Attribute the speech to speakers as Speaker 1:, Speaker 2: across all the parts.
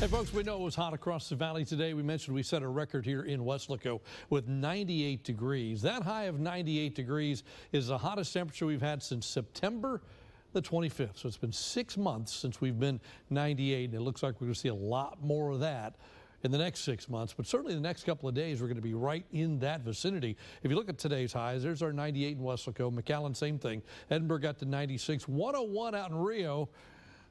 Speaker 1: Hey folks, we know it was hot across the valley today. We mentioned we set a record here in Weslaco with 98 degrees. That high of 98 degrees is the hottest temperature we've had since September the 25th. So it's been 6 months since we've been 98, and it looks like we're going to see a lot more of that in the next 6 months, but certainly the next couple of days we're going to be right in that vicinity. If you look at today's highs, there's our 98 in Weslaco. McAllen, same thing. Edinburgh got to 96, 101 out in Rio.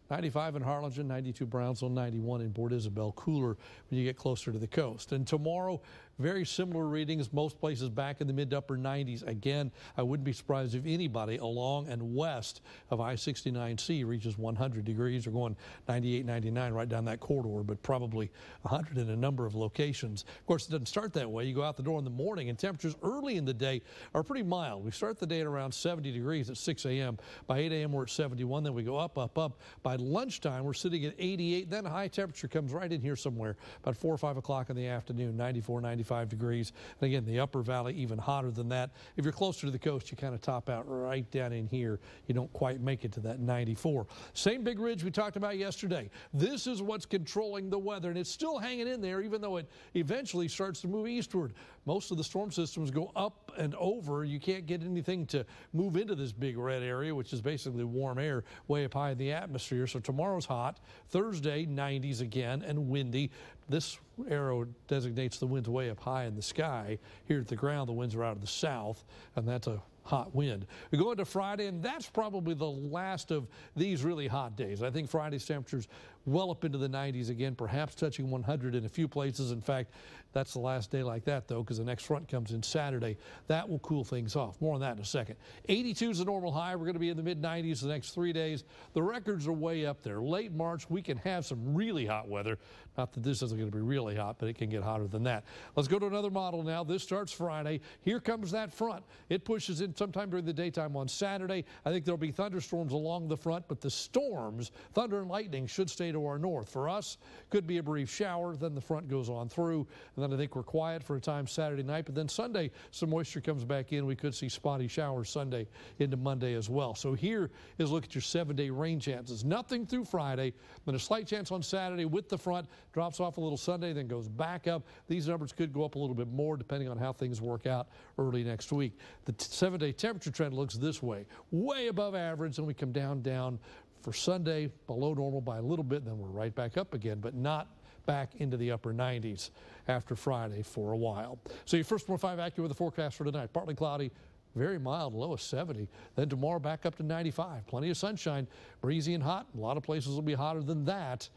Speaker 1: 95 in Harlingen, 92 Brownsville, 91 in Port Isabel. Cooler when you get closer to the coast. And tomorrow, very similar readings, most places back in the mid to upper 90s. Again, I wouldn't be surprised if anybody along and west of I-69C reaches 100 degrees. We're going 98, 99 right down that corridor, but probably 100 in a number of locations. Of course, it doesn't start that way. You go out the door in the morning, and temperatures early in the day are pretty mild. We start the day at around 70 degrees at 6 a.m. By 8 a.m. we're at 71. Then we go up, up, up. By lunchtime, we're sitting at 88. Then high temperature comes right in here somewhere about 4 or 5 o'clock in the afternoon, 94, 95 degrees. And again, the upper valley even hotter than that. If you're closer to the coast, you kind of top out right down in here. You don't quite make it to that 94. Same big ridge we talked about yesterday. This is what's controlling the weather, and it's still hanging in there even though it eventually starts to move eastward. Most of the storm systems go up and over. You can't get anything to move into this big red area, which is basically warm air way up high in the atmosphere. So tomorrow's hot. Thursday, 90s again and windy. This arrow designates the winds way up high in the sky. Here at the ground, the winds are out of the south, and that's a hot wind. We go into Friday, and that's probably the last of these really hot days. I think Friday's temperatures well up into the 90s again, perhaps touching 100 in a few places. In fact, that's the last day like that, though, because the next front comes in Saturday. That will cool things off. More on that in a second. 82 is the normal high. We're going to be in the mid-90s the next 3 days. The records are way up there. Late March, we can have some really hot weather. Not that this isn't going to be really hot, but it can get hotter than that. Let's go to another model now. This starts Friday. Here comes that front. It pushes in sometime during the daytime on Saturday. I think there'll be thunderstorms along the front, but the storms, thunder and lightning, should stay to our north. For us, could be a brief shower, then the front goes on through, and then I think we're quiet for a time Saturday night, but then Sunday, some moisture comes back in. We could see spotty showers Sunday into Monday as well. So here is a look at your 7-day rain chances. Nothing through Friday, then a slight chance on Saturday with the front, drops off a little Sunday, then goes back up. These numbers could go up a little bit more depending on how things work out early next week. The 7-day temperature trend looks this way, way above average, and we come down for Sunday, below normal by a little bit, then we're right back up again, but not back into the upper 90s after Friday for a while. So your first 1.5 AccuWeather with the forecast for tonight. Partly cloudy, very mild, low of 70. Then tomorrow back up to 95. Plenty of sunshine, breezy and hot. A lot of places will be hotter than that,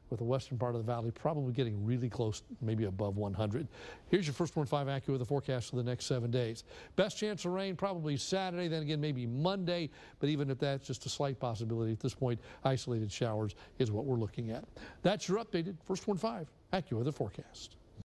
Speaker 1: with the western part of the valley probably getting really close, maybe above 100. Here's your first 1.5 AccuWeather with the forecast for the next 7 days. Best chance of rain probably Saturday, then again maybe Monday, but even at that, just a slight possibility at this point. Isolated showers is what we're looking at. That's your updated first 1.5 AccuWeather forecast.